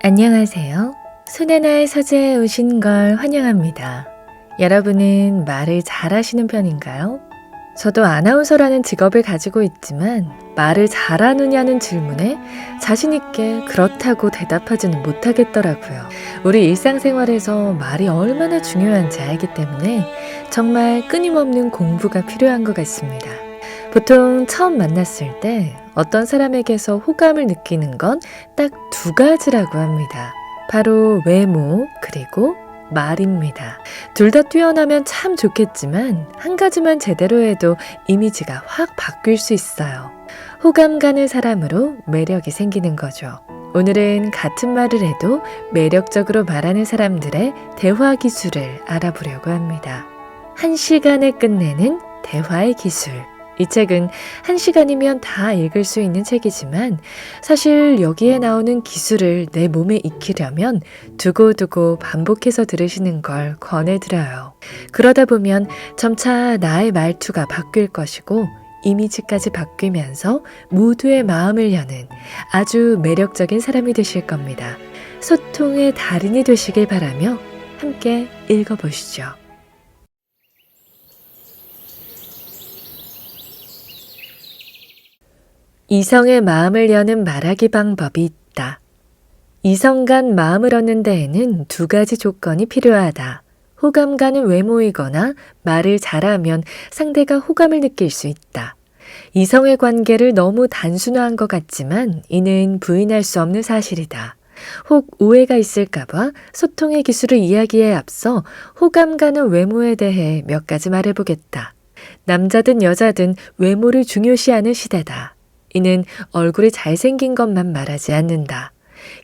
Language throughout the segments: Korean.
안녕하세요. 손하나의 서재에 오신 걸 환영합니다. 여러분은 말을 잘하시는 편인가요? 저도 아나운서라는 직업을 가지고 있지만 말을 잘하느냐는 질문에 자신 있게 그렇다고 대답하지는 못하겠더라고요. 우리 일상생활에서 말이 얼마나 중요한지 알기 때문에 정말 끊임없는 공부가 필요한 것 같습니다. 보통 처음 만났을 때 어떤 사람에게서 호감을 느끼는 건 딱 두 가지라고 합니다. 바로 외모 그리고 말입니다. 둘 다 뛰어나면 참 좋겠지만 한 가지만 제대로 해도 이미지가 확 바뀔 수 있어요. 호감 가는 사람으로 매력이 생기는 거죠. 오늘은 같은 말을 해도 매력적으로 말하는 사람들의 대화 기술을 알아보려고 합니다. 1시간에 끝내는 대화의 기술. 이 책은 1시간이면 다 읽을 수 있는 책이지만 사실 여기에 나오는 기술을 내 몸에 익히려면 두고두고 반복해서 들으시는 걸 권해드려요. 그러다 보면 점차 나의 말투가 바뀔 것이고 이미지까지 바뀌면서 모두의 마음을 여는 아주 매력적인 사람이 되실 겁니다. 소통의 달인이 되시길 바라며 함께 읽어보시죠. 이성의 마음을 여는 말하기 방법이 있다. 이성 간 마음을 얻는 데에는 두 가지 조건이 필요하다. 호감 가는 외모이거나 말을 잘하면 상대가 호감을 느낄 수 있다. 이성의 관계를 너무 단순화한 것 같지만 이는 부인할 수 없는 사실이다. 혹 오해가 있을까봐 소통의 기술을 이야기에 앞서 호감 가는 외모에 대해 몇 가지 말해보겠다. 남자든 여자든 외모를 중요시하는 시대다. 이는 얼굴이 잘생긴 것만 말하지 않는다.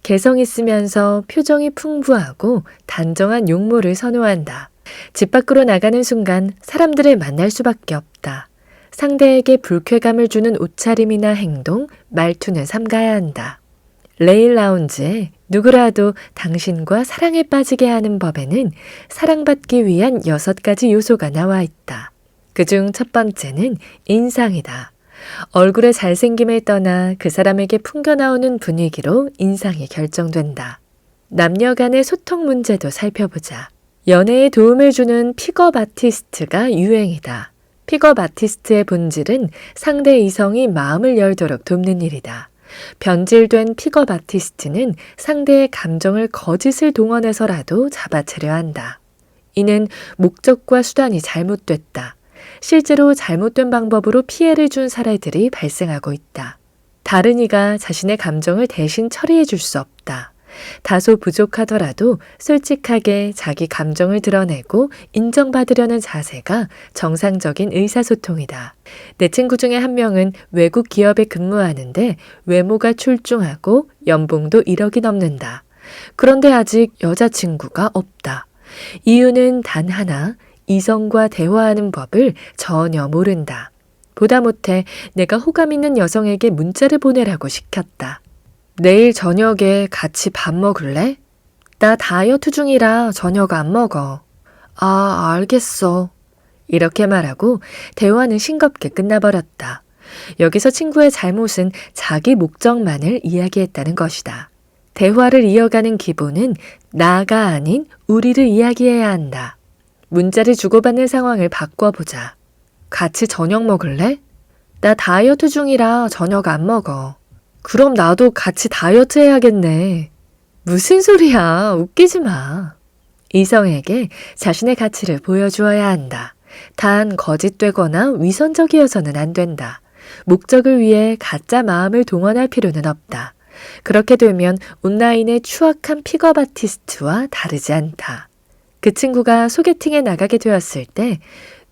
개성 있으면서 표정이 풍부하고 단정한 용모를 선호한다. 집 밖으로 나가는 순간 사람들을 만날 수밖에 없다. 상대에게 불쾌감을 주는 옷차림이나 행동, 말투는 삼가야 한다. 레일 라운지에 누구라도 당신과 사랑에 빠지게 하는 법에는 사랑받기 위한 6가지 요소가 나와 있다. 그중 첫 번째는 인상이다. 얼굴의 잘생김을 떠나 그 사람에게 풍겨나오는 분위기로 인상이 결정된다. 남녀 간의 소통 문제도 살펴보자. 연애에 도움을 주는 픽업 아티스트가 유행이다. 픽업 아티스트의 본질은 상대 이성이 마음을 열도록 돕는 일이다. 변질된 픽업 아티스트는 상대의 감정을 거짓을 동원해서라도 잡아채려 한다. 이는 목적과 수단이 잘못됐다. 실제로 잘못된 방법으로 피해를 준 사례들이 발생하고 있다. 다른 이가 자신의 감정을 대신 처리해 줄 수 없다. 다소 부족하더라도 솔직하게 자기 감정을 드러내고 인정받으려는 자세가 정상적인 의사소통이다. 내 친구 중에 한 명은 외국 기업에 근무하는데 외모가 출중하고 연봉도 1억이 넘는다. 그런데 아직 여자친구가 없다. 이유는 단 하나, 이성과 대화하는 법을 전혀 모른다. 보다 못해 내가 호감 있는 여성에게 문자를 보내라고 시켰다. 내일 저녁에 같이 밥 먹을래? 나 다이어트 중이라 저녁 안 먹어. 아, 알겠어. 이렇게 말하고 대화는 싱겁게 끝나버렸다. 여기서 친구의 잘못은 자기 목적만을 이야기했다는 것이다. 대화를 이어가는 기본은 나가 아닌 우리를 이야기해야 한다. 문자를 주고받는 상황을 바꿔보자. 같이 저녁 먹을래? 나 다이어트 중이라 저녁 안 먹어. 그럼 나도 같이 다이어트 해야겠네. 무슨 소리야. 웃기지 마. 이성에게 자신의 가치를 보여주어야 한다. 단 거짓되거나 위선적이어서는 안 된다. 목적을 위해 가짜 마음을 동원할 필요는 없다. 그렇게 되면 온라인의 추악한 픽업 아티스트와 다르지 않다. 그 친구가 소개팅에 나가게 되었을 때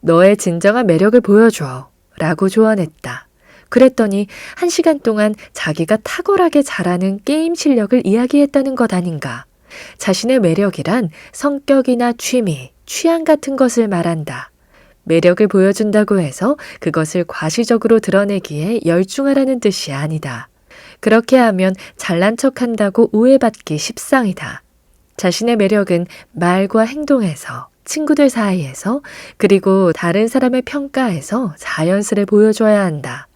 너의 진정한 매력을 보여줘 라고 조언했다. 그랬더니 1시간 동안 자기가 탁월하게 잘하는 게임 실력을 이야기했다는 것 아닌가. 자신의 매력이란 성격이나 취미, 취향 같은 것을 말한다. 매력을 보여준다고 해서 그것을 과시적으로 드러내기에 열중하라는 뜻이 아니다. 그렇게 하면 잘난 척한다고 오해받기 십상이다. 자신의 매력은 말과 행동에서, 친구들 사이에서, 그리고 다른 사람의 평가에서 자연스레 보여줘야 한다.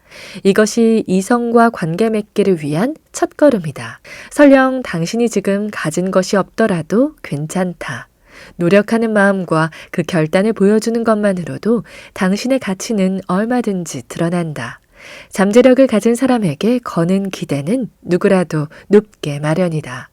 이것이 이성과 관계 맺기를 위한 첫걸음이다. 설령 당신이 지금 가진 것이 없더라도 괜찮다. 노력하는 마음과 그 결단을 보여주는 것만으로도 당신의 가치는 얼마든지 드러난다. 잠재력을 가진 사람에게 거는 기대는 누구라도 높게 마련이다.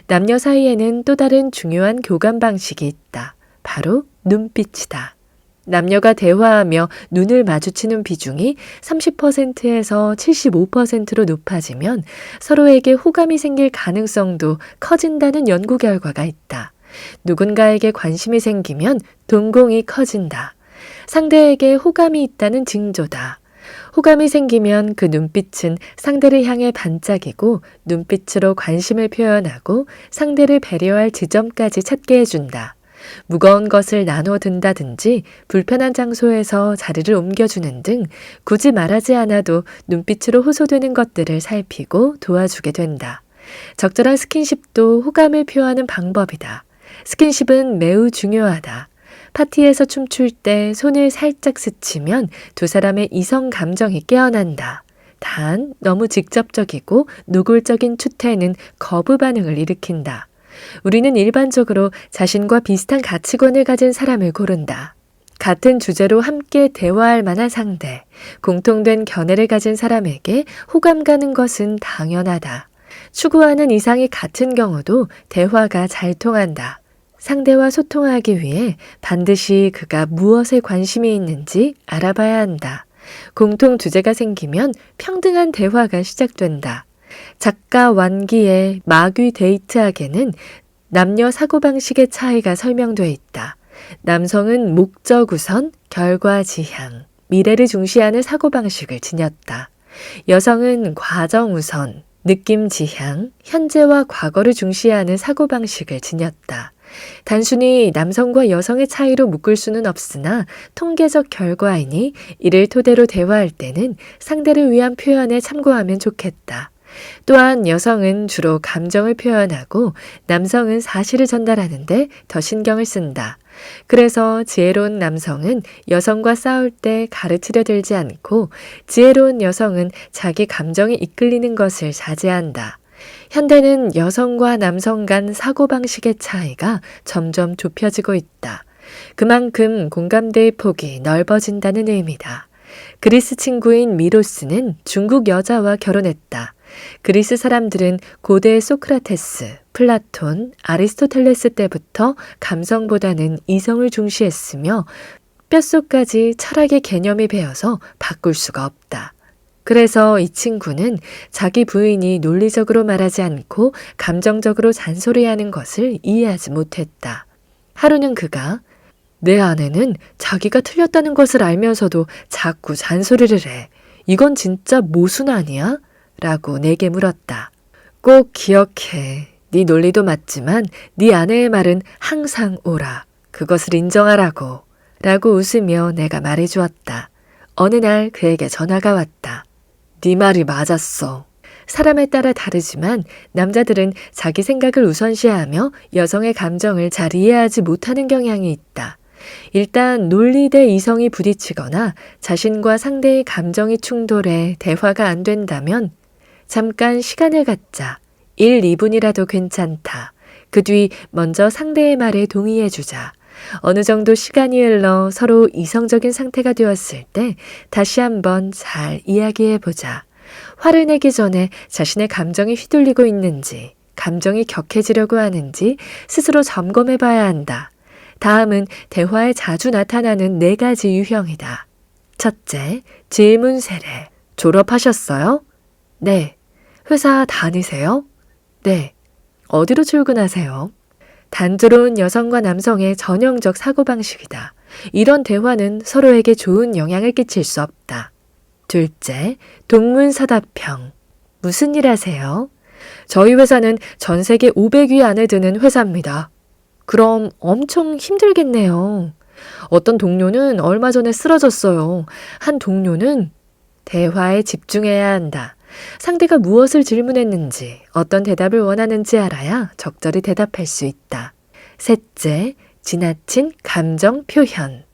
남녀 사이에는 또 다른 중요한 교감 방식이 있다. 바로 눈빛이다. 남녀가 대화하며 눈을 마주치는 비중이 30%에서 75%로 높아지면 서로에게 호감이 생길 가능성도 커진다는 연구 결과가 있다. 누군가에게 관심이 생기면 동공이 커진다. 상대에게 호감이 있다는 징조다. 호감이 생기면 그 눈빛은 상대를 향해 반짝이고 눈빛으로 관심을 표현하고 상대를 배려할 지점까지 찾게 해준다. 무거운 것을 나눠 든다든지 불편한 장소에서 자리를 옮겨주는 등 굳이 말하지 않아도 눈빛으로 호소되는 것들을 살피고 도와주게 된다. 적절한 스킨십도 호감을 표하는 방법이다. 스킨십은 매우 중요하다. 파티에서 춤출 때 손을 살짝 스치면 두 사람의 이성 감정이 깨어난다. 단, 너무 직접적이고 노골적인 추태는 거부 반응을 일으킨다. 우리는 일반적으로 자신과 비슷한 가치관을 가진 사람을 고른다. 같은 주제로 함께 대화할 만한 상대, 공통된 견해를 가진 사람에게 호감 가는 것은 당연하다. 추구하는 이상이 같은 경우도 대화가 잘 통한다. 상대와 소통하기 위해 반드시 그가 무엇에 관심이 있는지 알아봐야 한다. 공통 주제가 생기면 평등한 대화가 시작된다. 작가 완기의 마귀 데이트학에는 남녀 사고방식의 차이가 설명되어 있다. 남성은 목적 우선, 결과 지향, 미래를 중시하는 사고방식을 지녔다. 여성은 과정 우선, 느낌 지향, 현재와 과거를 중시하는 사고방식을 지녔다. 단순히 남성과 여성의 차이로 묶을 수는 없으나 통계적 결과이니 이를 토대로 대화할 때는 상대를 위한 표현에 참고하면 좋겠다. 또한 여성은 주로 감정을 표현하고 남성은 사실을 전달하는데 더 신경을 쓴다. 그래서 지혜로운 남성은 여성과 싸울 때 가르치려 들지 않고 지혜로운 여성은 자기 감정에 이끌리는 것을 자제한다. 현대는 여성과 남성 간 사고방식의 차이가 점점 좁혀지고 있다. 그만큼 공감대의 폭이 넓어진다는 의미다. 그리스 친구인 미로스는 중국 여자와 결혼했다. 그리스 사람들은 고대 소크라테스, 플라톤, 아리스토텔레스 때부터 감성보다는 이성을 중시했으며 뼛속까지 철학의 개념이 배어서 바꿀 수가 없다. 그래서 이 친구는 자기 부인이 논리적으로 말하지 않고 감정적으로 잔소리하는 것을 이해하지 못했다. 하루는 그가 내 아내는 자기가 틀렸다는 것을 알면서도 자꾸 잔소리를 해. 이건 진짜 모순 아니야? 라고 내게 물었다. 꼭 기억해. 네 논리도 맞지만 네 아내의 말은 항상 옳아. 그것을 인정하라고. 라고 웃으며 내가 말해주었다. 어느 날 그에게 전화가 왔다. 네 말이 맞았어. 사람에 따라 다르지만 남자들은 자기 생각을 우선시하며 여성의 감정을 잘 이해하지 못하는 경향이 있다. 일단 논리 대 이성이 부딪히거나 자신과 상대의 감정이 충돌해 대화가 안 된다면 잠깐 시간을 갖자. 1, 2분이라도 괜찮다. 그 뒤 먼저 상대의 말에 동의해주자. 어느 정도 시간이 흘러 서로 이성적인 상태가 되었을 때 다시 한번 잘 이야기해보자. 화를 내기 전에 자신의 감정이 휘둘리고 있는지, 감정이 격해지려고 하는지 스스로 점검해봐야 한다. 다음은 대화에 자주 나타나는 4가지 유형이다. 첫째, 질문 세례. 졸업하셨어요? 네. 회사 다니세요? 네. 어디로 출근하세요? 단조로운 여성과 남성의 전형적 사고방식이다. 이런 대화는 서로에게 좋은 영향을 끼칠 수 없다. 둘째, 동문서답형. 무슨 일 하세요? 저희 회사는 전 세계 500위 안에 드는 회사입니다. 그럼 엄청 힘들겠네요. 어떤 동료는 얼마 전에 쓰러졌어요. 한 동료는 대화에 집중해야 한다. 상대가 무엇을 질문했는지, 어떤 대답을 원하는지 알아야 적절히 대답할 수 있다. 셋째, 지나친 감정 표현.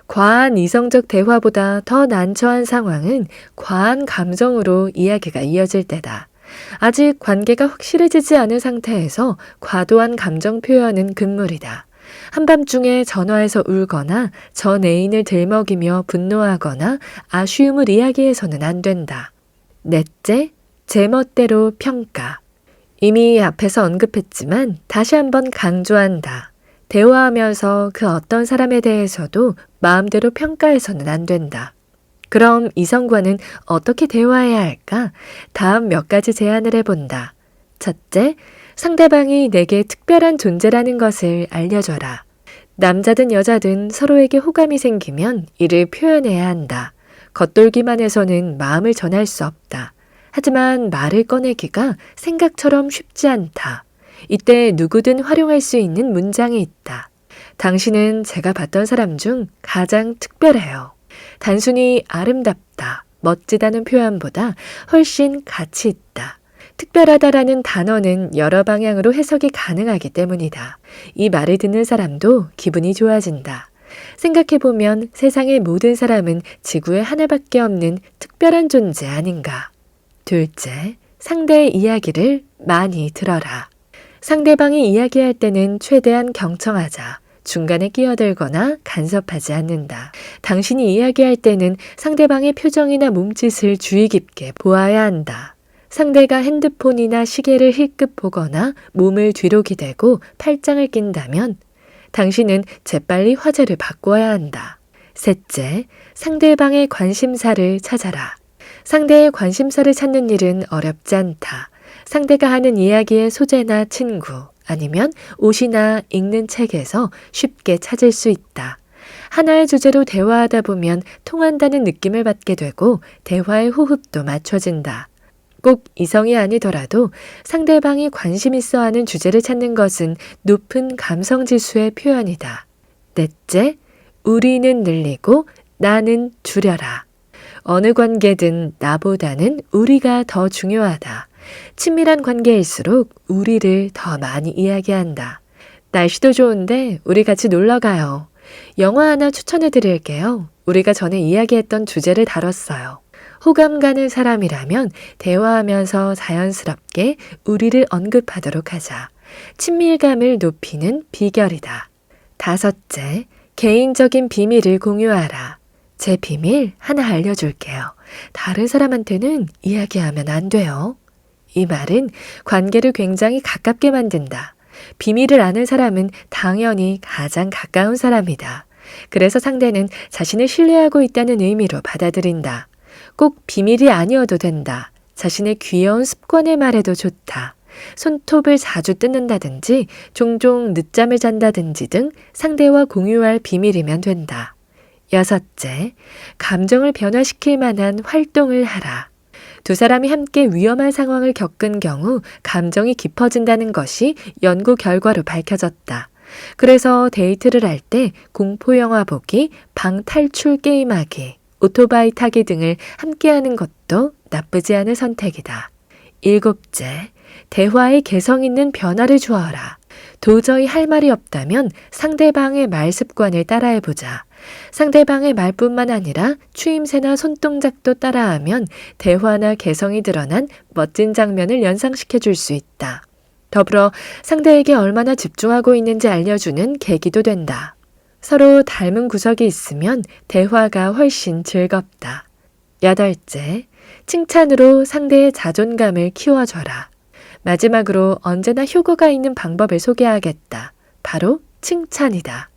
과한 이성적 대화보다 더 난처한 상황은 과한 감정으로 이야기가 이어질 때다. 아직 관계가 확실해지지 않은 상태에서 과도한 감정 표현은 금물이다. 한밤중에 전화해서 울거나 전 애인을 들먹이며 분노하거나 아쉬움을 이야기해서는 안 된다. 넷째, 제멋대로 평가. 이미 앞에서 언급했지만 다시 한번 강조한다. 대화하면서 그 어떤 사람에 대해서도 마음대로 평가해서는 안 된다. 그럼 이성과는 어떻게 대화해야 할까? 다음 몇 가지 제안을 해본다. 첫째, 상대방이 내게 특별한 존재라는 것을 알려줘라. 남자든 여자든 서로에게 호감이 생기면 이를 표현해야 한다. 겉돌기만 해서는 마음을 전할 수 없다. 하지만 말을 꺼내기가 생각처럼 쉽지 않다. 이때 누구든 활용할 수 있는 문장이 있다. 당신은 제가 봤던 사람 중 가장 특별해요. 단순히 아름답다, 멋지다는 표현보다 훨씬 가치 있다. 특별하다라는 단어는 여러 방향으로 해석이 가능하기 때문이다. 이 말을 듣는 사람도 기분이 좋아진다. 생각해보면 세상의 모든 사람은 지구에 하나밖에 없는 특별한 존재 아닌가. 둘째, 상대의 이야기를 많이 들어라. 상대방이 이야기할 때는 최대한 경청하자. 중간에 끼어들거나 간섭하지 않는다. 당신이 이야기할 때는 상대방의 표정이나 몸짓을 주의 깊게 보아야 한다. 상대가 핸드폰이나 시계를 힐끗 보거나 몸을 뒤로 기대고 팔짱을 낀다면 당신은 재빨리 화제를 바꿔야 한다. 셋째, 상대방의 관심사를 찾아라. 상대의 관심사를 찾는 일은 어렵지 않다. 상대가 하는 이야기의 소재나 친구, 아니면 옷이나 읽는 책에서 쉽게 찾을 수 있다. 하나의 주제로 대화하다 보면 통한다는 느낌을 받게 되고 대화의 호흡도 맞춰진다. 꼭 이성이 아니더라도 상대방이 관심 있어 하는 주제를 찾는 것은 높은 감성지수의 표현이다. 넷째, 우리는 늘리고 나는 줄여라. 어느 관계든 나보다는 우리가 더 중요하다. 친밀한 관계일수록 우리를 더 많이 이야기한다. 날씨도 좋은데 우리 같이 놀러 가요. 영화 하나 추천해 드릴게요. 우리가 전에 이야기했던 주제를 다뤘어요. 호감 가는 사람이라면 대화하면서 자연스럽게 우리를 언급하도록 하자. 친밀감을 높이는 비결이다. 다섯째, 개인적인 비밀을 공유하라. 제 비밀 하나 알려줄게요. 다른 사람한테는 이야기하면 안 돼요. 이 말은 관계를 굉장히 가깝게 만든다. 비밀을 아는 사람은 당연히 가장 가까운 사람이다. 그래서 상대는 자신을 신뢰하고 있다는 의미로 받아들인다. 꼭 비밀이 아니어도 된다. 자신의 귀여운 습관을 말해도 좋다. 손톱을 자주 뜯는다든지 종종 늦잠을 잔다든지 등 상대와 공유할 비밀이면 된다. 여섯째, 감정을 변화시킬 만한 활동을 하라. 두 사람이 함께 위험한 상황을 겪은 경우 감정이 깊어진다는 것이 연구 결과로 밝혀졌다. 그래서 데이트를 할 때 공포영화 보기, 방 탈출 게임하기, 오토바이 타기 등을 함께하는 것도 나쁘지 않은 선택이다. 일곱째, 대화에 개성 있는 변화를 주어라. 도저히 할 말이 없다면 상대방의 말 습관을 따라해보자. 상대방의 말뿐만 아니라 추임새나 손동작도 따라하면 대화나 개성이 드러난 멋진 장면을 연상시켜 줄 수 있다. 더불어 상대에게 얼마나 집중하고 있는지 알려주는 계기도 된다. 서로 닮은 구석이 있으면 대화가 훨씬 즐겁다. 여덟째, 칭찬으로 상대의 자존감을 키워줘라. 마지막으로 언제나 효과가 있는 방법을 소개하겠다. 바로 칭찬이다.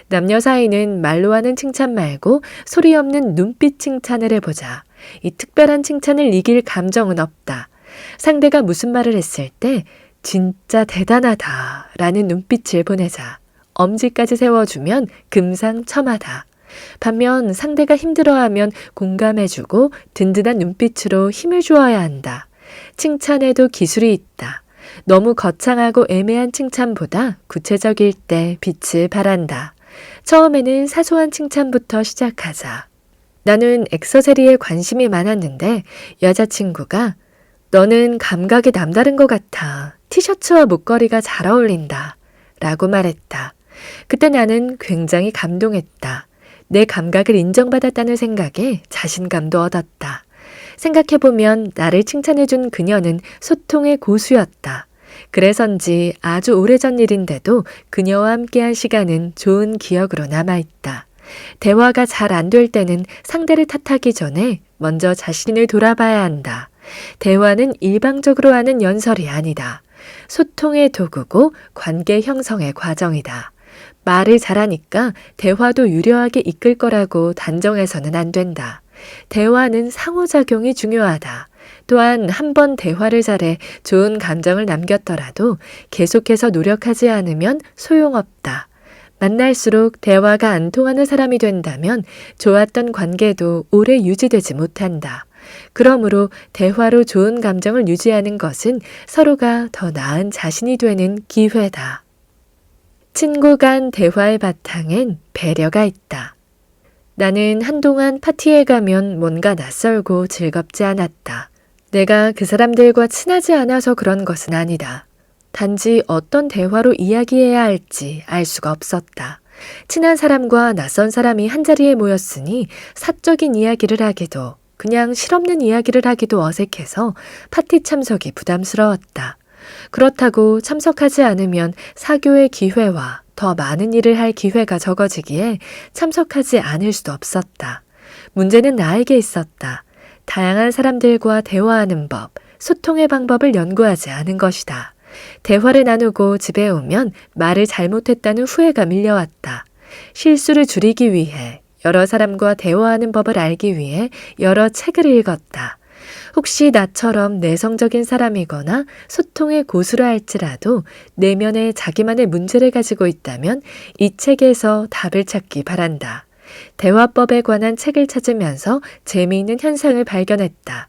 남녀 사이는 말로 하는 칭찬 말고 소리 없는 눈빛 칭찬을 해보자. 이 특별한 칭찬을 이길 감정은 없다. 상대가 무슨 말을 했을 때 진짜 대단하다 라는 눈빛을 보내자. 엄지까지 세워주면 금상첨화다. 반면 상대가 힘들어하면 공감해주고 든든한 눈빛으로 힘을 주어야 한다. 칭찬에도 기술이 있다. 너무 거창하고 애매한 칭찬보다 구체적일 때 빛을 발한다. 처음에는 사소한 칭찬부터 시작하자. 나는 액세서리에 관심이 많았는데 여자친구가 너는 감각이 남다른 것 같아. 티셔츠와 목걸이가 잘 어울린다. 라고 말했다. 그때 나는 굉장히 감동했다. 내 감각을 인정받았다는 생각에 자신감도 얻었다. 생각해보면 나를 칭찬해준 그녀는 소통의 고수였다. 그래서인지 아주 오래전 일인데도 그녀와 함께한 시간은 좋은 기억으로 남아있다. 대화가 잘 안 될 때는 상대를 탓하기 전에 먼저 자신을 돌아봐야 한다. 대화는 일방적으로 하는 연설이 아니다. 소통의 도구고 관계 형성의 과정이다. 말을 잘하니까 대화도 유려하게 이끌 거라고 단정해서는 안 된다. 대화는 상호작용이 중요하다. 또한 한 번 대화를 잘해 좋은 감정을 남겼더라도 계속해서 노력하지 않으면 소용없다. 만날수록 대화가 안 통하는 사람이 된다면 좋았던 관계도 오래 유지되지 못한다. 그러므로 대화로 좋은 감정을 유지하는 것은 서로가 더 나은 자신이 되는 기회다. 친구 간 대화의 바탕엔 배려가 있다. 나는 한동안 파티에 가면 뭔가 낯설고 즐겁지 않았다. 내가 그 사람들과 친하지 않아서 그런 것은 아니다. 단지 어떤 대화로 이야기해야 할지 알 수가 없었다. 친한 사람과 낯선 사람이 한자리에 모였으니 사적인 이야기를 하기도 그냥 실없는 이야기를 하기도 어색해서 파티 참석이 부담스러웠다. 그렇다고 참석하지 않으면 사교의 기회와 더 많은 일을 할 기회가 적어지기에 참석하지 않을 수도 없었다. 문제는 나에게 있었다. 다양한 사람들과 대화하는 법, 소통의 방법을 연구하지 않은 것이다. 대화를 나누고 집에 오면 말을 잘못했다는 후회가 밀려왔다. 실수를 줄이기 위해 여러 사람과 대화하는 법을 알기 위해 여러 책을 읽었다. 혹시 나처럼 내성적인 사람이거나 소통의 고수라 할지라도 내면에 자기만의 문제를 가지고 있다면 이 책에서 답을 찾기 바란다. 대화법에 관한 책을 찾으면서 재미있는 현상을 발견했다.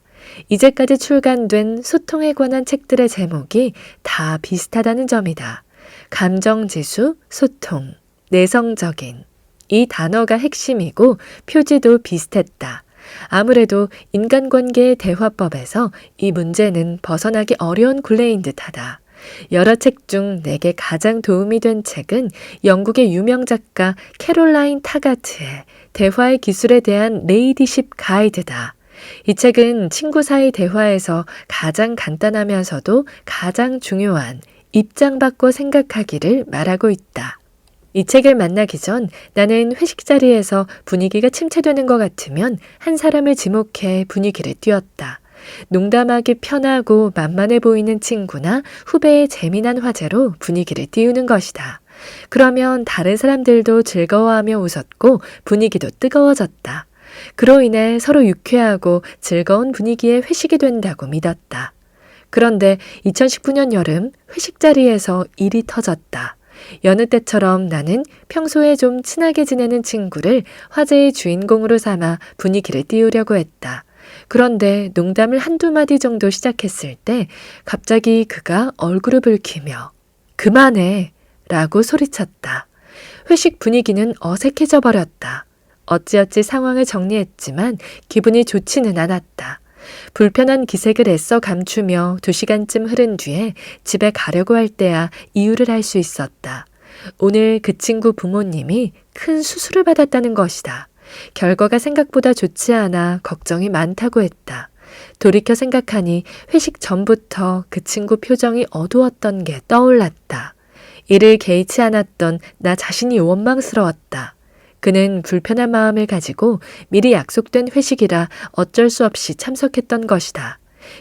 이제까지 출간된 소통에 관한 책들의 제목이 다 비슷하다는 점이다. 감정지수, 소통, 내성적인. 이 단어가 핵심이고 표지도 비슷했다. 아무래도 인간관계의 대화법에서 이 문제는 벗어나기 어려운 굴레인 듯하다. 여러 책 중 내게 가장 도움이 된 책은 영국의 유명 작가 캐롤라인 타가트의 대화의 기술에 대한 레이디십 가이드다. 이 책은 친구 사이 대화에서 가장 간단하면서도 가장 중요한 입장 바꿔 생각하기를 말하고 있다. 이 책을 만나기 전 나는 회식 자리에서 분위기가 침체되는 것 같으면 한 사람을 지목해 분위기를 띄웠다. 농담하기 편하고 만만해 보이는 친구나 후배의 재미난 화제로 분위기를 띄우는 것이다. 그러면 다른 사람들도 즐거워하며 웃었고 분위기도 뜨거워졌다. 그로 인해 서로 유쾌하고 즐거운 분위기의 회식이 된다고 믿었다. 그런데 2019년 여름 회식 자리에서 일이 터졌다. 여느 때처럼 나는 평소에 좀 친하게 지내는 친구를 화제의 주인공으로 삼아 분위기를 띄우려고 했다. 그런데 농담을 한두 마디 정도 시작했을 때 갑자기 그가 얼굴을 붉히며 "그만해" 라고 소리쳤다. 회식 분위기는 어색해져 버렸다. 어찌어찌 상황을 정리했지만 기분이 좋지는 않았다. 불편한 기색을 애써 감추며 2시간쯤 흐른 뒤에 집에 가려고 할 때야 이유를 알 수 있었다. 오늘 그 친구 부모님이 큰 수술을 받았다는 것이다. 결과가 생각보다 좋지 않아 걱정이 많다고 했다. 돌이켜 생각하니 회식 전부터 그 친구 표정이 어두웠던 게 떠올랐다. 이를 개의치 않았던 나 자신이 원망스러웠다. 그는 불편한 마음을 가지고 미리 약속된 회식이라 어쩔 수 없이 참석했던 것이다.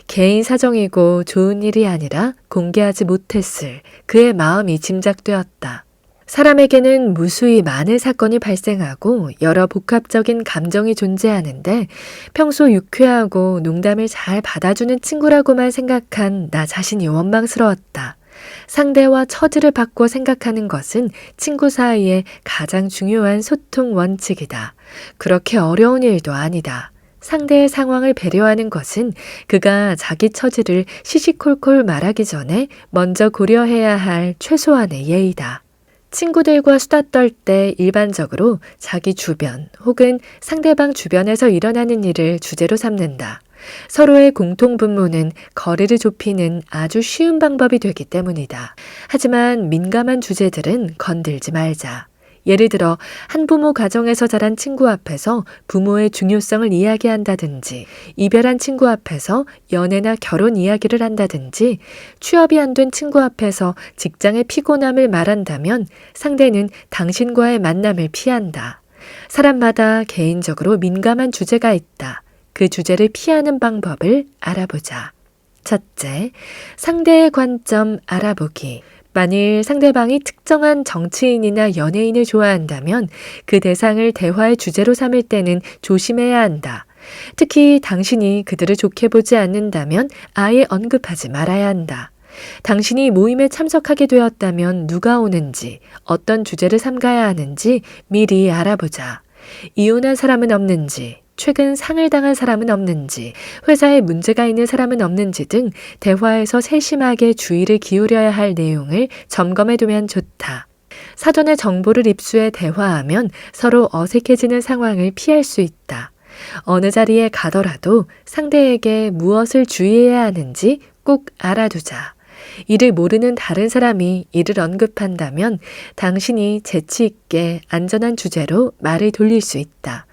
개인 사정이고 좋은 일이 아니라 공개하지 못했을 그의 마음이 짐작되었다. 사람에게는 무수히 많은 사건이 발생하고 여러 복합적인 감정이 존재하는데 평소 유쾌하고 농담을 잘 받아주는 친구라고만 생각한 나 자신이 원망스러웠다. 상대와 처지를 바꿔 생각하는 것은 친구 사이에 가장 중요한 소통 원칙이다. 그렇게 어려운 일도 아니다. 상대의 상황을 배려하는 것은 그가 자기 처지를 시시콜콜 말하기 전에 먼저 고려해야 할 최소한의 예의다. 친구들과 수다 떨 때 일반적으로 자기 주변 혹은 상대방 주변에서 일어나는 일을 주제로 삼는다. 서로의 공통분모는 거리를 좁히는 아주 쉬운 방법이 되기 때문이다. 하지만 민감한 주제들은 건들지 말자. 예를 들어 한부모 가정에서 자란 친구 앞에서 부모의 중요성을 이야기한다든지, 이별한 친구 앞에서 연애나 결혼 이야기를 한다든지, 취업이 안 된 친구 앞에서 직장의 피곤함을 말한다면 상대는 당신과의 만남을 피한다. 사람마다 개인적으로 민감한 주제가 있다. 그 주제를 피하는 방법을 알아보자. 첫째, 상대의 관점 알아보기. 만일 상대방이 특정한 정치인이나 연예인을 좋아한다면 그 대상을 대화의 주제로 삼을 때는 조심해야 한다. 특히 당신이 그들을 좋게 보지 않는다면 아예 언급하지 말아야 한다. 당신이 모임에 참석하게 되었다면 누가 오는지, 어떤 주제를 삼가야 하는지 미리 알아보자. 이혼한 사람은 없는지, 최근 상을 당한 사람은 없는지, 회사에 문제가 있는 사람은 없는지 등 대화에서 세심하게 주의를 기울여야 할 내용을 점검해두면 좋다. 사전에 정보를 입수해 대화하면 서로 어색해지는 상황을 피할 수 있다. 어느 자리에 가더라도 상대에게 무엇을 주의해야 하는지 꼭 알아두자. 이를 모르는 다른 사람이 이를 언급한다면 당신이 재치 있게 안전한 주제로 말을 돌릴 수 있다.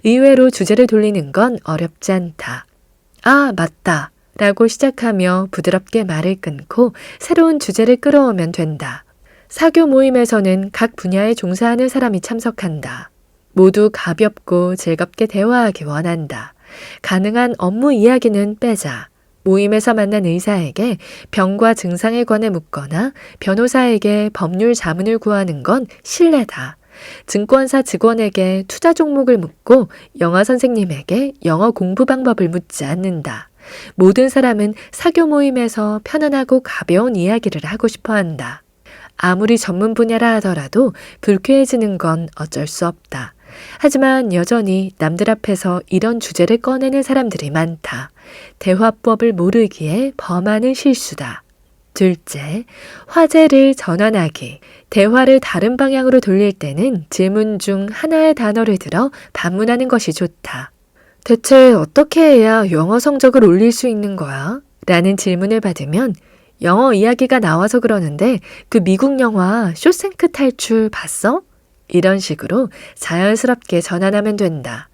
의외로 주제를 돌리는 건 어렵지 않다. 아, 맞다. 라고 시작하며 부드럽게 말을 끊고 새로운 주제를 끌어오면 된다. 사교 모임에서는 각 분야에 종사하는 사람이 참석한다. 모두 가볍고 즐겁게 대화하기 원한다. 가능한 업무 이야기는 빼자. 모임에서 만난 의사에게 병과 증상에 관해 묻거나 변호사에게 법률 자문을 구하는 건 실례다. 증권사 직원에게 투자 종목을 묻고 영어 선생님에게 영어 공부 방법을 묻지 않는다. 모든 사람은 사교 모임에서 편안하고 가벼운 이야기를 하고 싶어 한다. 아무리 전문 분야라 하더라도 불쾌해지는 건 어쩔 수 없다. 하지만 여전히 남들 앞에서 이런 주제를 꺼내는 사람들이 많다. 대화법을 모르기에 범하는 실수다. 둘째, 화제를 전환하기. 대화를 다른 방향으로 돌릴 때는 질문 중 하나의 단어를 들어 반문하는 것이 좋다. 대체 어떻게 해야 영어 성적을 올릴 수 있는 거야? 라는 질문을 받으면 영어 이야기가 나와서 그러는데 그 미국 영화 쇼생크 탈출 봤어? 이런 식으로 자연스럽게 전환하면 된다.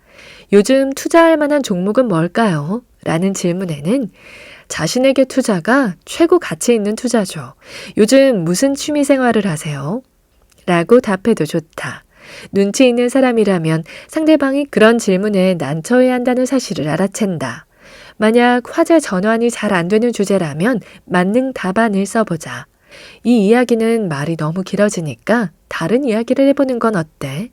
요즘 투자할 만한 종목은 뭘까요? 라는 질문에는 자신에게 투자가 최고 가치 있는 투자죠. 요즘 무슨 취미 생활을 하세요? 라고 답해도 좋다. 눈치 있는 사람이라면 상대방이 그런 질문에 난처해 한다는 사실을 알아챈다. 만약 화제 전환이 잘 안 되는 주제라면 만능 답안을 써보자. 이 이야기는 말이 너무 길어지니까 다른 이야기를 해보는 건 어때?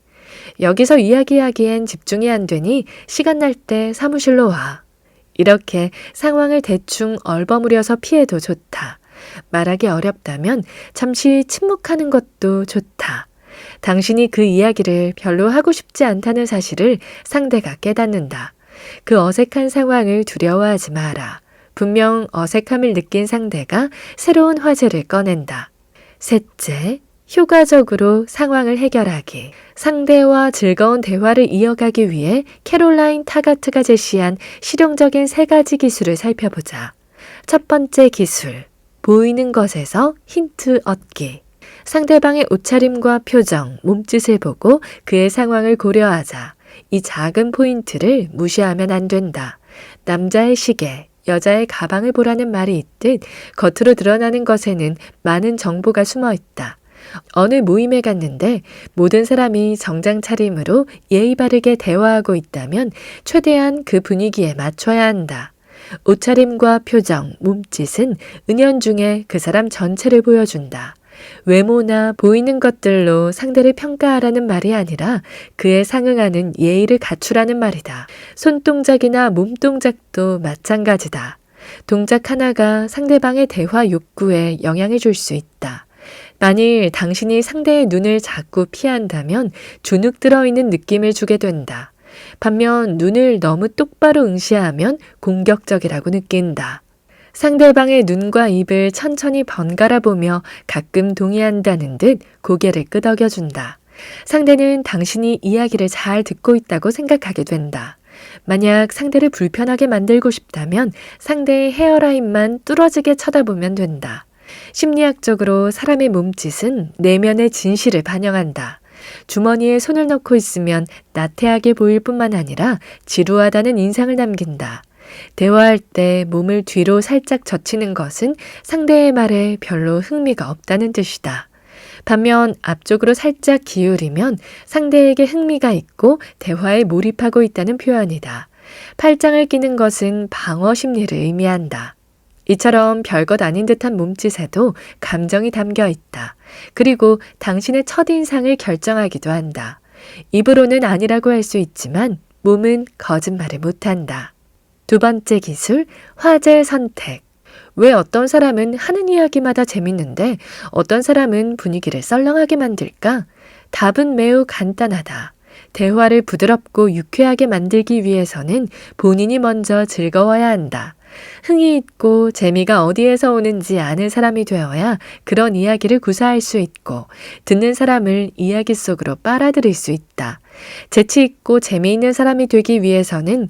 여기서 이야기하기엔 집중이 안 되니 시간 날 때 사무실로 와. 이렇게 상황을 대충 얼버무려서 피해도 좋다. 말하기 어렵다면 잠시 침묵하는 것도 좋다. 당신이 그 이야기를 별로 하고 싶지 않다는 사실을 상대가 깨닫는다. 그 어색한 상황을 두려워하지 마라. 분명 어색함을 느낀 상대가 새로운 화제를 꺼낸다. 셋째, 효과적으로 상황을 해결하기. 상대와 즐거운 대화를 이어가기 위해 캐롤라인 타가트가 제시한 실용적인 3가지 기술을 살펴보자. 첫 번째 기술, 보이는 것에서 힌트 얻기. 상대방의 옷차림과 표정, 몸짓을 보고 그의 상황을 고려하자. 이 작은 포인트를 무시하면 안 된다. 남자의 시계, 여자의 가방을 보라는 말이 있듯 겉으로 드러나는 것에는 많은 정보가 숨어 있다. 어느 모임에 갔는데 모든 사람이 정장 차림으로 예의 바르게 대화하고 있다면 최대한 그 분위기에 맞춰야 한다. 옷차림과 표정, 몸짓은 은연중에 그 사람 전체를 보여준다. 외모나 보이는 것들로 상대를 평가하라는 말이 아니라 그에 상응하는 예의를 갖추라는 말이다. 손동작이나 몸동작도 마찬가지다. 동작 하나가 상대방의 대화 욕구에 영향을 줄 수 있다. 만일 당신이 상대의 눈을 자꾸 피한다면 주눅 들어있는 느낌을 주게 된다. 반면 눈을 너무 똑바로 응시하면 공격적이라고 느낀다. 상대방의 눈과 입을 천천히 번갈아 보며 가끔 동의한다는 듯 고개를 끄덕여준다. 상대는 당신이 이야기를 잘 듣고 있다고 생각하게 된다. 만약 상대를 불편하게 만들고 싶다면 상대의 헤어라인만 뚫어지게 쳐다보면 된다. 심리학적으로 사람의 몸짓은 내면의 진실을 반영한다. 주머니에 손을 넣고 있으면 나태하게 보일 뿐만 아니라 지루하다는 인상을 남긴다. 대화할 때 몸을 뒤로 살짝 젖히는 것은 상대의 말에 별로 흥미가 없다는 뜻이다. 반면 앞쪽으로 살짝 기울이면 상대에게 흥미가 있고 대화에 몰입하고 있다는 표현이다. 팔짱을 끼는 것은 방어 심리를 의미한다. 이처럼 별것 아닌 듯한 몸짓에도 감정이 담겨 있다. 그리고 당신의 첫인상을 결정하기도 한다. 입으로는 아니라고 할 수 있지만 몸은 거짓말을 못한다. 두 번째 기술, 화제 선택. 왜 어떤 사람은 하는 이야기마다 재밌는데 어떤 사람은 분위기를 썰렁하게 만들까? 답은 매우 간단하다. 대화를 부드럽고 유쾌하게 만들기 위해서는 본인이 먼저 즐거워야 한다. 흥이 있고 재미가 어디에서 오는지 아는 사람이 되어야 그런 이야기를 구사할 수 있고 듣는 사람을 이야기 속으로 빨아들일 수 있다. 재치 있고 재미있는 사람이 되기 위해서는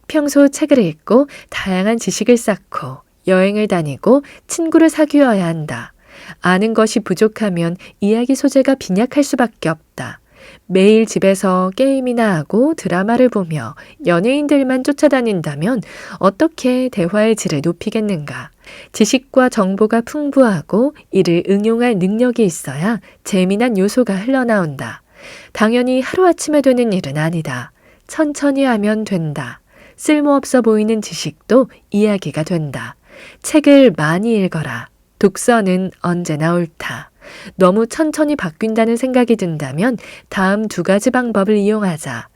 평소 책을 읽고 다양한 지식을 쌓고 여행을 다니고 친구를 사귀어야 한다. 아는 것이 부족하면 이야기 소재가 빈약할 수밖에 없다. 매일 집에서 게임이나 하고 드라마를 보며 연예인들만 쫓아다닌다면 어떻게 대화의 질을 높이겠는가? 지식과 정보가 풍부하고 이를 응용할 능력이 있어야 재미난 요소가 흘러나온다. 당연히 하루아침에 되는 일은 아니다. 천천히 하면 된다. 쓸모없어 보이는 지식도 이야기가 된다. 책을 많이 읽어라. 독서는 언제나 옳다. 너무 천천히 바뀐다는 생각이 든다면 다음 두 가지 방법을 이용하자.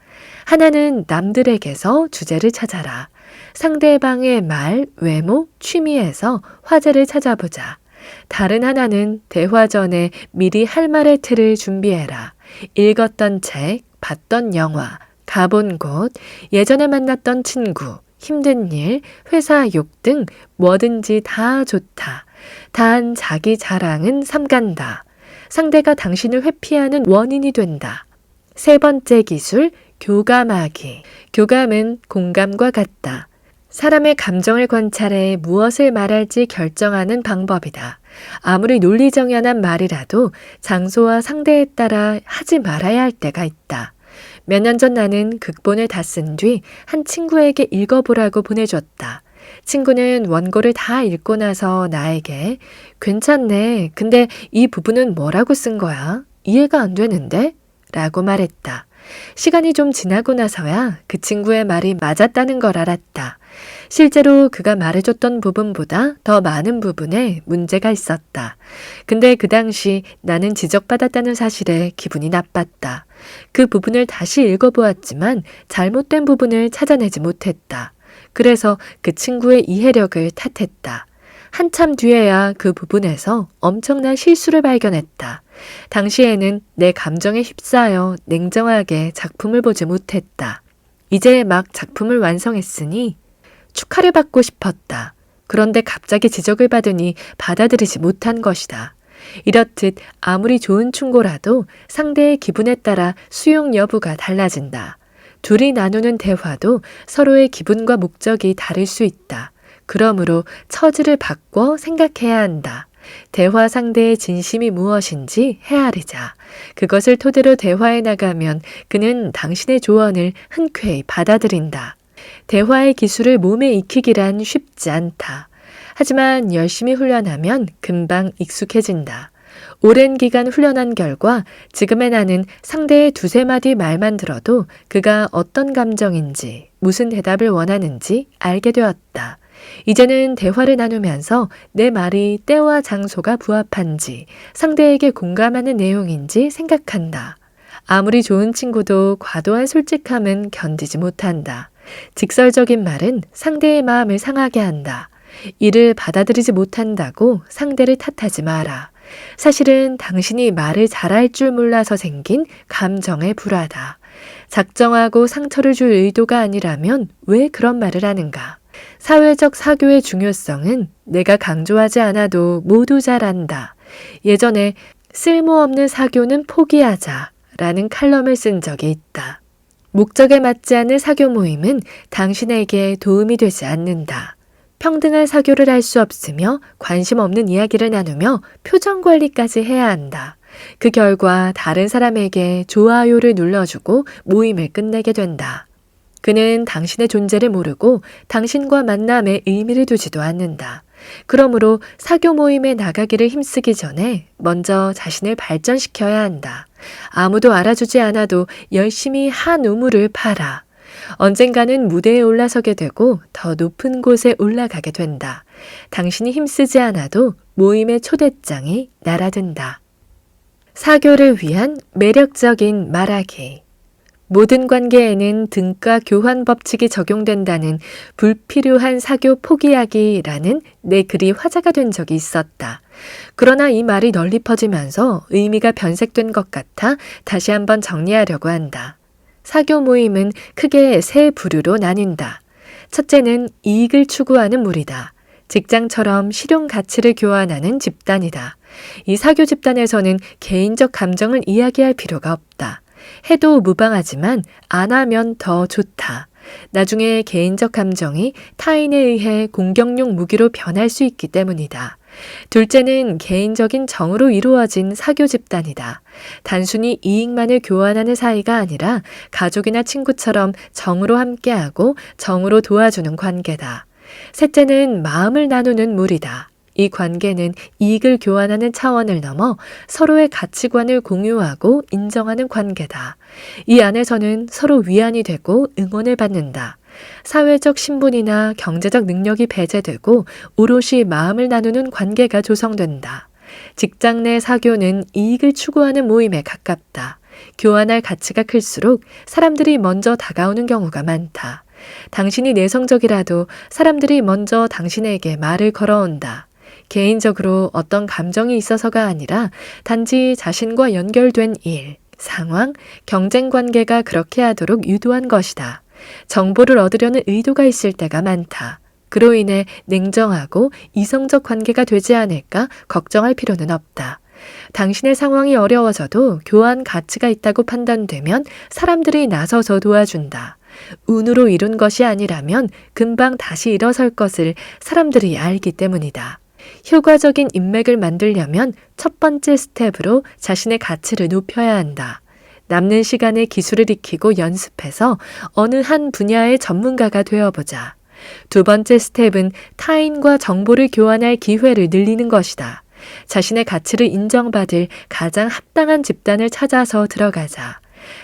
하나는 남들에게서 주제를 찾아라. 상대방의 말, 외모, 취미에서 화제를 찾아보자. 다른 하나는 대화 전에 미리 할 말의 틀을 준비해라. 읽었던 책, 봤던 영화, 가본 곳, 예전에 만났던 친구, 힘든 일, 회사 욕 등 뭐든지 다 좋다. 단 자기 자랑은 삼간다. 상대가 당신을 회피하는 원인이 된다. 세 번째 기술, 교감하기. 교감은 공감과 같다. 사람의 감정을 관찰해 무엇을 말할지 결정하는 방법이다. 아무리 논리정연한 말이라도 장소와 상대에 따라 하지 말아야 할 때가 있다. 몇 년 전 나는 극본을 다 쓴 뒤 한 친구에게 읽어보라고 보내줬다. 친구는 원고를 다 읽고 나서 나에게 괜찮네. 근데 이 부분은 뭐라고 쓴 거야? 이해가 안 되는데? 라고 말했다. 시간이 좀 지나고 나서야 그 친구의 말이 맞았다는 걸 알았다. 실제로 그가 말해줬던 부분보다 더 많은 부분에 문제가 있었다. 근데 그 당시 나는 지적받았다는 사실에 기분이 나빴다. 그 부분을 다시 읽어보았지만 잘못된 부분을 찾아내지 못했다. 그래서 그 친구의 이해력을 탓했다. 한참 뒤에야 그 부분에서 엄청난 실수를 발견했다. 당시에는 내 감정에 휩싸여 냉정하게 작품을 보지 못했다. 이제 막 작품을 완성했으니 축하를 받고 싶었다. 그런데 갑자기 지적을 받으니 받아들이지 못한 것이다. 이렇듯 아무리 좋은 충고라도 상대의 기분에 따라 수용 여부가 달라진다. 둘이 나누는 대화도 서로의 기분과 목적이 다를 수 있다. 그러므로 처지를 바꿔 생각해야 한다. 대화 상대의 진심이 무엇인지 헤아리자. 그것을 토대로 대화에 나가면 그는 당신의 조언을 흔쾌히 받아들인다. 대화의 기술을 몸에 익히기란 쉽지 않다. 하지만 열심히 훈련하면 금방 익숙해진다. 오랜 기간 훈련한 결과 지금의 나는 상대의 두세 마디 말만 들어도 그가 어떤 감정인지, 무슨 대답을 원하는지 알게 되었다. 이제는 대화를 나누면서 내 말이 때와 장소가 부합한지, 상대에게 공감하는 내용인지 생각한다. 아무리 좋은 친구도 과도한 솔직함은 견디지 못한다. 직설적인 말은 상대의 마음을 상하게 한다. 이를 받아들이지 못한다고 상대를 탓하지 마라. 사실은 당신이 말을 잘할 줄 몰라서 생긴 감정의 불화다. 작정하고 상처를 줄 의도가 아니라면 왜 그런 말을 하는가? 사회적 사교의 중요성은 내가 강조하지 않아도 모두 잘 안다. 예전에 쓸모없는 사교는 포기하자 라는 칼럼을 쓴 적이 있다. 목적에 맞지 않는 사교 모임은 당신에게 도움이 되지 않는다. 평등한 사교를 할 수 없으며 관심 없는 이야기를 나누며 표정 관리까지 해야 한다. 그 결과 다른 사람에게 좋아요를 눌러주고 모임을 끝내게 된다. 그는 당신의 존재를 모르고 당신과 만남에 의미를 두지도 않는다. 그러므로 사교 모임에 나가기를 힘쓰기 전에 먼저 자신을 발전시켜야 한다. 아무도 알아주지 않아도 열심히 한 우물을 파라. 언젠가는 무대에 올라서게 되고 더 높은 곳에 올라가게 된다. 당신이 힘쓰지 않아도 모임의 초대장이 날아든다. 사교를 위한 매력적인 말하기. 모든 관계에는 등가 교환 법칙이 적용된다는 불필요한 사교 포기하기라는 내 글이 화제가 된 적이 있었다. 그러나 이 말이 널리 퍼지면서 의미가 변색된 것 같아 다시 한번 정리하려고 한다. 사교 모임은 크게 세 부류로 나뉜다. 첫째는 이익을 추구하는 무리다. 직장처럼 실용 가치를 교환하는 집단이다. 이 사교 집단에서는 개인적 감정을 이야기할 필요가 없다. 해도 무방하지만 안 하면 더 좋다. 나중에 개인적 감정이 타인에 의해 공격용 무기로 변할 수 있기 때문이다. 둘째는 개인적인 정으로 이루어진 사교 집단이다. 단순히 이익만을 교환하는 사이가 아니라 가족이나 친구처럼 정으로 함께하고 정으로 도와주는 관계다. 셋째는 마음을 나누는 무리다. 이 관계는 이익을 교환하는 차원을 넘어 서로의 가치관을 공유하고 인정하는 관계다. 이 안에서는 서로 위안이 되고 응원을 받는다. 사회적 신분이나 경제적 능력이 배제되고 오롯이 마음을 나누는 관계가 조성된다. 직장 내 사교는 이익을 추구하는 모임에 가깝다. 교환할 가치가 클수록 사람들이 먼저 다가오는 경우가 많다. 당신이 내성적이라도 사람들이 먼저 당신에게 말을 걸어온다. 개인적으로 어떤 감정이 있어서가 아니라 단지 자신과 연결된 일, 상황, 경쟁 관계가 그렇게 하도록 유도한 것이다. 정보를 얻으려는 의도가 있을 때가 많다. 그로 인해 냉정하고 이성적 관계가 되지 않을까 걱정할 필요는 없다. 당신의 상황이 어려워져도 교환 가치가 있다고 판단되면 사람들이 나서서 도와준다. 운으로 이룬 것이 아니라면 금방 다시 일어설 것을 사람들이 알기 때문이다. 효과적인 인맥을 만들려면 첫 번째 스텝으로 자신의 가치를 높여야 한다. 남는 시간에 기술을 익히고 연습해서 어느 한 분야의 전문가가 되어보자. 두 번째 스텝은 타인과 정보를 교환할 기회를 늘리는 것이다. 자신의 가치를 인정받을 가장 합당한 집단을 찾아서 들어가자.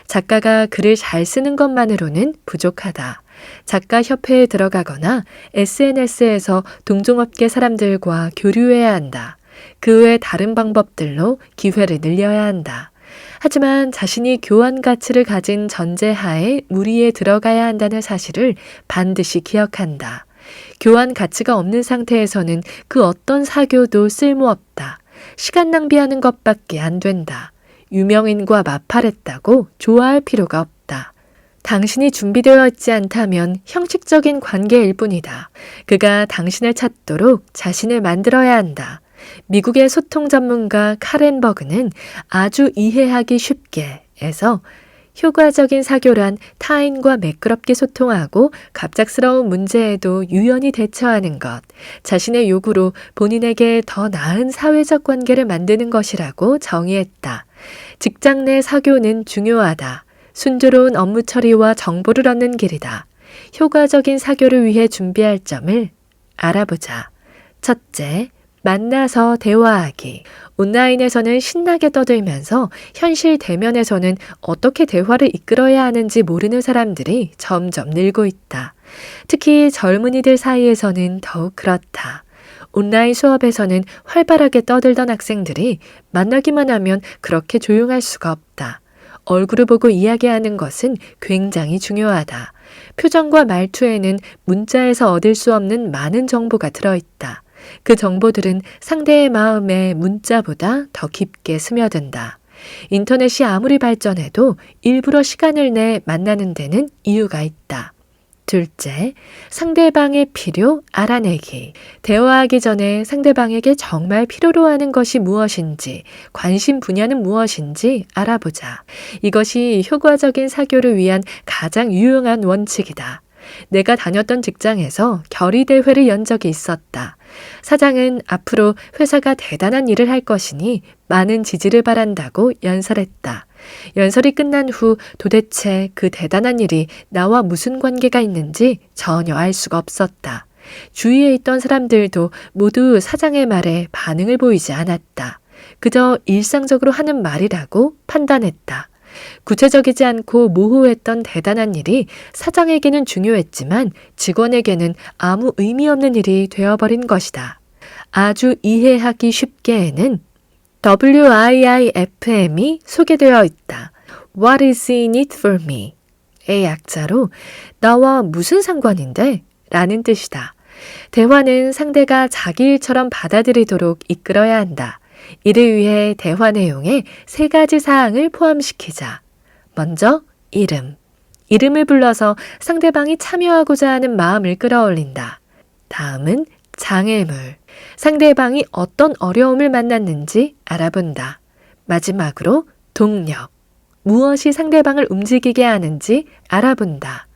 작가가 글을 잘 쓰는 것만으로는 부족하다. 작가 협회에 들어가거나 SNS에서 동종업계 사람들과 교류해야 한다. 그 외 다른 방법들로 기회를 늘려야 한다. 하지만 자신이 교환 가치를 가진 전제하에 무리에 들어가야 한다는 사실을 반드시 기억한다. 교환 가치가 없는 상태에서는 그 어떤 사교도 쓸모없다. 시간 낭비하는 것밖에 안 된다. 유명인과 마팔했다고 좋아할 필요가 없다. 당신이 준비되어 있지 않다면 형식적인 관계일 뿐이다. 그가 당신을 찾도록 자신을 만들어야 한다. 미국의 소통 전문가 카렌 버그는 아주 이해하기 쉽게 에서 효과적인 사교란 타인과 매끄럽게 소통하고 갑작스러운 문제에도 유연히 대처하는 것, 자신의 요구로 본인에게 더 나은 사회적 관계를 만드는 것이라고 정의했다. 직장 내 사교는 중요하다. 순조로운 업무 처리와 정보를 얻는 길이다. 효과적인 사교를 위해 준비할 점을 알아보자. 첫째, 만나서 대화하기. 온라인에서는 신나게 떠들면서 현실 대면에서는 어떻게 대화를 이끌어야 하는지 모르는 사람들이 점점 늘고 있다. 특히 젊은이들 사이에서는 더욱 그렇다. 온라인 수업에서는 활발하게 떠들던 학생들이 만나기만 하면 그렇게 조용할 수가 없다. 얼굴을 보고 이야기하는 것은 굉장히 중요하다. 표정과 말투에는 문자에서 얻을 수 없는 많은 정보가 들어있다. 그 정보들은 상대의 마음에 문자보다 더 깊게 스며든다. 인터넷이 아무리 발전해도 일부러 시간을 내 만나는 데는 이유가 있다. 둘째, 상대방의 필요 알아내기. 대화하기 전에 상대방에게 정말 필요로 하는 것이 무엇인지, 관심 분야는 무엇인지 알아보자. 이것이 효과적인 사교를 위한 가장 유용한 원칙이다. 내가 다녔던 직장에서 결의대회를 연 적이 있었다. 사장은 앞으로 회사가 대단한 일을 할 것이니 많은 지지를 바란다고 연설했다. 연설이 끝난 후 도대체 그 대단한 일이 나와 무슨 관계가 있는지 전혀 알 수가 없었다. 주위에 있던 사람들도 모두 사장의 말에 반응을 보이지 않았다. 그저 일상적으로 하는 말이라고 판단했다. 구체적이지 않고 모호했던 대단한 일이 사장에게는 중요했지만 직원에게는 아무 의미 없는 일이 되어버린 것이다. 아주 이해하기 쉽게에는 WIIFM이 소개되어 있다. What is in it for me? 의 약자로 나와 무슨 상관인데? 라는 뜻이다. 대화는 상대가 자기 일처럼 받아들이도록 이끌어야 한다. 이를 위해 대화 내용에 3가지 사항을 포함시키자. 먼저 이름. 이름을 불러서 상대방이 참여하고자 하는 마음을 끌어올린다. 다음은 장애물. 상대방이 어떤 어려움을 만났는지 알아본다. 마지막으로 동력. 무엇이 상대방을 움직이게 하는지 알아본다.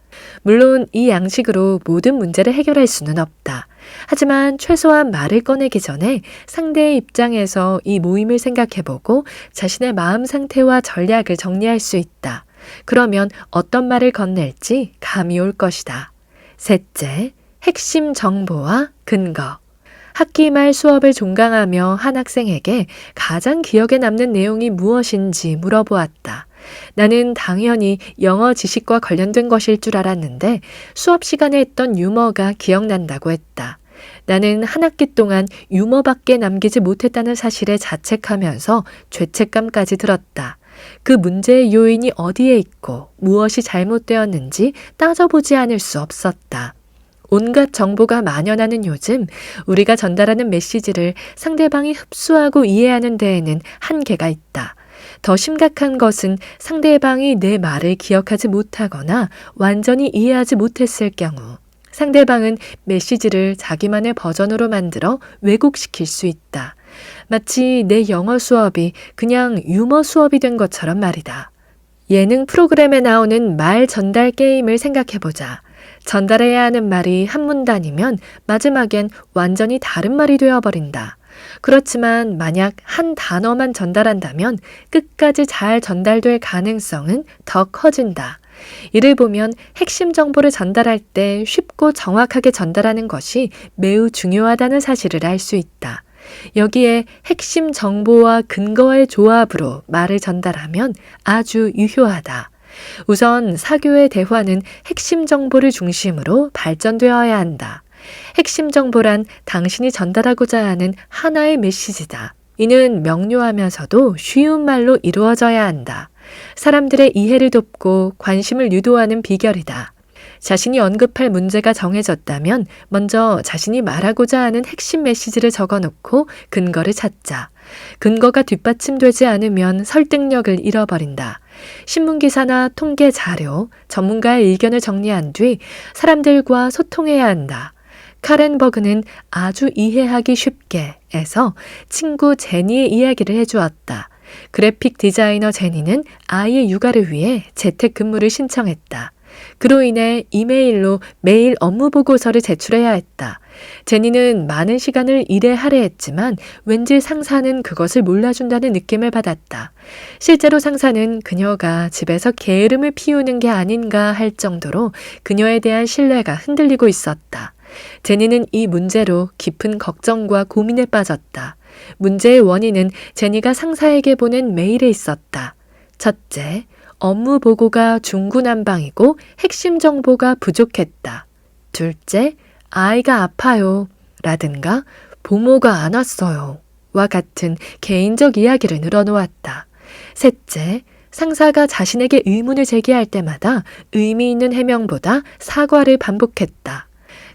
물론 이 양식으로 모든 문제를 해결할 수는 없다. 하지만 최소한 말을 꺼내기 전에 상대의 입장에서 이 모임을 생각해보고 자신의 마음 상태와 전략을 정리할 수 있다. 그러면 어떤 말을 건넬지 감이 올 것이다. 셋째, 핵심 정보와 근거. 학기 말 수업을 종강하며 한 학생에게 가장 기억에 남는 내용이 무엇인지 물어보았다. 나는 당연히 영어 지식과 관련된 것일 줄 알았는데 수업 시간에 했던 유머가 기억난다고 했다. 나는 한 학기 동안 유머밖에 남기지 못했다는 사실에 자책하면서 죄책감까지 들었다. 그 문제의 요인이 어디에 있고 무엇이 잘못되었는지 따져보지 않을 수 없었다. 온갖 정보가 만연하는 요즘 우리가 전달하는 메시지를 상대방이 흡수하고 이해하는 데에는 한계가 있다. 더 심각한 것은 상대방이 내 말을 기억하지 못하거나 완전히 이해하지 못했을 경우 상대방은 메시지를 자기만의 버전으로 만들어 왜곡시킬 수 있다. 마치 내 영어 수업이 그냥 유머 수업이 된 것처럼 말이다. 예능 프로그램에 나오는 말 전달 게임을 생각해보자. 전달해야 하는 말이 한 문단이면 마지막엔 완전히 다른 말이 되어버린다. 그렇지만 만약 한 단어만 전달한다면 끝까지 잘 전달될 가능성은 더 커진다. 이를 보면 핵심 정보를 전달할 때 쉽고 정확하게 전달하는 것이 매우 중요하다는 사실을 알 수 있다. 여기에 핵심 정보와 근거의 조합으로 말을 전달하면 아주 유효하다. 우선 사교의 대화는 핵심 정보를 중심으로 발전되어야 한다. 핵심 정보란 당신이 전달하고자 하는 하나의 메시지다. 이는 명료하면서도 쉬운 말로 이루어져야 한다. 사람들의 이해를 돕고 관심을 유도하는 비결이다. 자신이 언급할 문제가 정해졌다면 먼저 자신이 말하고자 하는 핵심 메시지를 적어놓고 근거를 찾자. 근거가 뒷받침되지 않으면 설득력을 잃어버린다. 신문기사나 통계 자료, 전문가의 의견을 정리한 뒤 사람들과 소통해야 한다. 카렌 버그는 아주 이해하기 쉽게 에서 친구 제니의 이야기를 해주었다. 그래픽 디자이너 제니는 아이의 육아를 위해 재택근무를 신청했다. 그로 인해 이메일로 매일 업무 보고서를 제출해야 했다. 제니는 많은 시간을 일에 할애했지만 왠지 상사는 그것을 몰라준다는 느낌을 받았다. 실제로 상사는 그녀가 집에서 게으름을 피우는 게 아닌가 할 정도로 그녀에 대한 신뢰가 흔들리고 있었다. 제니는 이 문제로 깊은 걱정과 고민에 빠졌다. 문제의 원인은 제니가 상사에게 보낸 메일에 있었다. 첫째, 업무 보고가 중구난방이고 핵심 정보가 부족했다. 둘째, 아이가 아파요 라든가 부모가 안 왔어요 와 같은 개인적 이야기를 늘어놓았다. 셋째, 상사가 자신에게 의문을 제기할 때마다 의미 있는 해명보다 사과를 반복했다.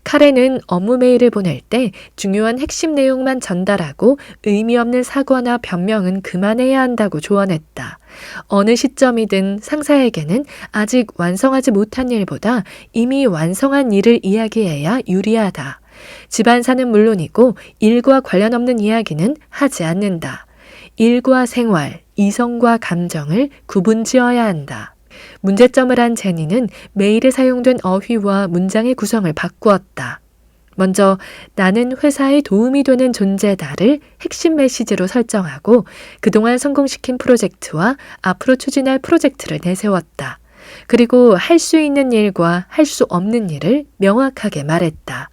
카렌은 업무 메일을 보낼 때 중요한 핵심 내용만 전달하고 의미 없는 사과나 변명은 그만해야 한다고 조언했다. 어느 시점이든 상사에게는 아직 완성하지 못한 일보다 이미 완성한 일을 이야기해야 유리하다. 집안사는 물론이고 일과 관련 없는 이야기는 하지 않는다. 일과 생활, 이성과 감정을 구분지어야 한다. 문제점을 한 제니는 메일에 사용된 어휘와 문장의 구성을 바꾸었다. 먼저 나는 회사에 도움이 되는 존재다를 핵심 메시지로 설정하고 그동안 성공시킨 프로젝트와 앞으로 추진할 프로젝트를 내세웠다. 그리고 할 수 있는 일과 할 수 없는 일을 명확하게 말했다.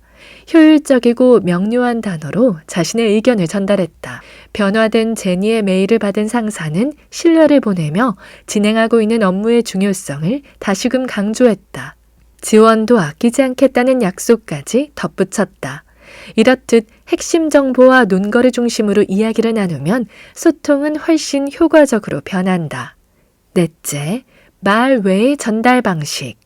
효율적이고 명료한 단어로 자신의 의견을 전달했다. 변화된 제니의 메일을 받은 상사는 신뢰를 보내며 진행하고 있는 업무의 중요성을 다시금 강조했다. 지원도 아끼지 않겠다는 약속까지 덧붙였다. 이렇듯 핵심 정보와 논거를 중심으로 이야기를 나누면 소통은 훨씬 효과적으로 변한다. 넷째, 말 외의 전달 방식.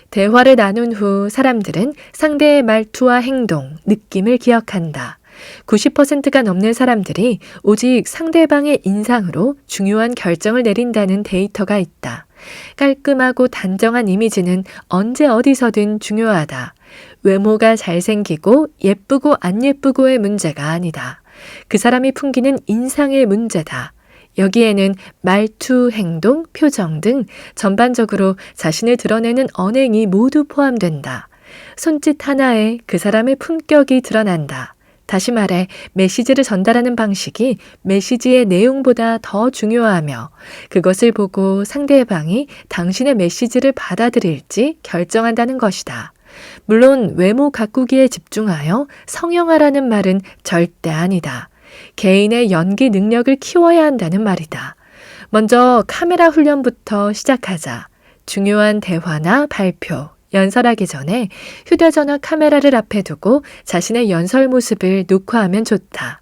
대화를 나눈 후 사람들은 상대의 말투와 행동, 느낌을 기억한다. 90%가 넘는 사람들이 오직 상대방의 인상으로 중요한 결정을 내린다는 데이터가 있다. 깔끔하고 단정한 이미지는 언제 어디서든 중요하다. 외모가 잘생기고 예쁘고 안 예쁘고의 문제가 아니다. 그 사람이 풍기는 인상의 문제다. 여기에는 말투, 행동, 표정 등 전반적으로 자신을 드러내는 언행이 모두 포함된다. 손짓 하나에 그 사람의 품격이 드러난다. 다시 말해 메시지를 전달하는 방식이 메시지의 내용보다 더 중요하며 그것을 보고 상대방이 당신의 메시지를 받아들일지 결정한다는 것이다. 물론 외모 가꾸기에 집중하여 성형하라는 말은 절대 아니다. 개인의 연기 능력을 키워야 한다는 말이다. 먼저 카메라 훈련부터 시작하자. 중요한 대화나 발표, 연설하기 전에 휴대전화 카메라를 앞에 두고 자신의 연설 모습을 녹화하면 좋다.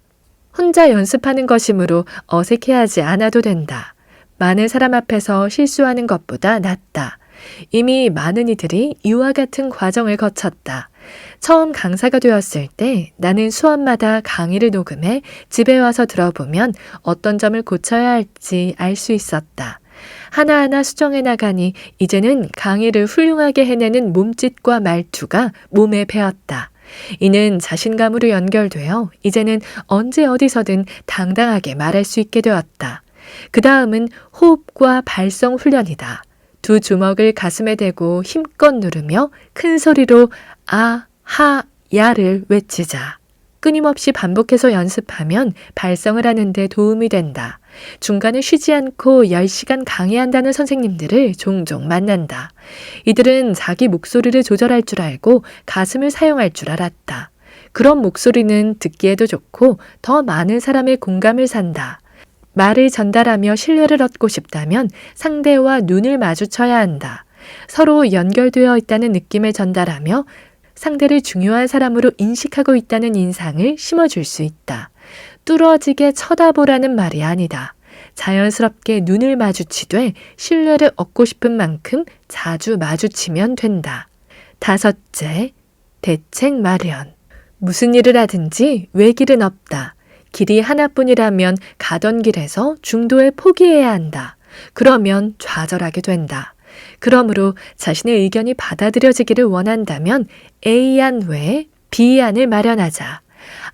혼자 연습하는 것이므로 어색해하지 않아도 된다. 많은 사람 앞에서 실수하는 것보다 낫다. 이미 많은 이들이 이와 같은 과정을 거쳤다. 처음 강사가 되었을 때 나는 수업마다 강의를 녹음해 집에 와서 들어보면 어떤 점을 고쳐야 할지 알 수 있었다. 하나하나 수정해 나가니 이제는 강의를 훌륭하게 해내는 몸짓과 말투가 몸에 배었다. 이는 자신감으로 연결되어 이제는 언제 어디서든 당당하게 말할 수 있게 되었다. 그 다음은 호흡과 발성 훈련이다. 두 주먹을 가슴에 대고 힘껏 누르며 큰 소리로 아, 하, 야를 외치자. 끊임없이 반복해서 연습하면 발성을 하는 데 도움이 된다. 중간에 쉬지 않고 10시간 강의한다는 선생님들을 종종 만난다. 이들은 자기 목소리를 조절할 줄 알고 가슴을 사용할 줄 알았다. 그런 목소리는 듣기에도 좋고 더 많은 사람의 공감을 산다. 말을 전달하며 신뢰를 얻고 싶다면 상대와 눈을 마주쳐야 한다. 서로 연결되어 있다는 느낌을 전달하며 상대를 중요한 사람으로 인식하고 있다는 인상을 심어줄 수 있다. 뚫어지게 쳐다보라는 말이 아니다. 자연스럽게 눈을 마주치되 신뢰를 얻고 싶은 만큼 자주 마주치면 된다. 다섯째, 대책 마련. 무슨 일을 하든지 외길은 없다. 길이 하나뿐이라면 가던 길에서 중도에 포기해야 한다. 그러면 좌절하게 된다. 그러므로 자신의 의견이 받아들여지기를 원한다면 A안 외에 B안을 마련하자.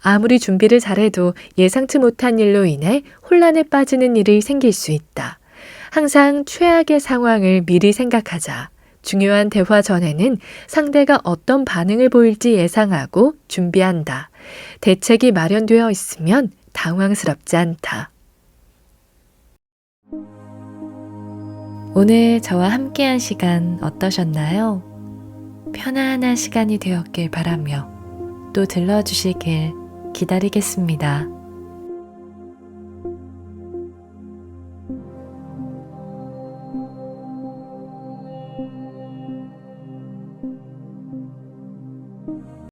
아무리 준비를 잘해도 예상치 못한 일로 인해 혼란에 빠지는 일이 생길 수 있다. 항상 최악의 상황을 미리 생각하자. 중요한 대화 전에는 상대가 어떤 반응을 보일지 예상하고 준비한다. 대책이 마련되어 있으면 당황스럽지 않다. 오늘 저와 함께한 시간 어떠셨나요? 편안한 시간이 되었길 바라며 또 들러주시길 기다리겠습니다.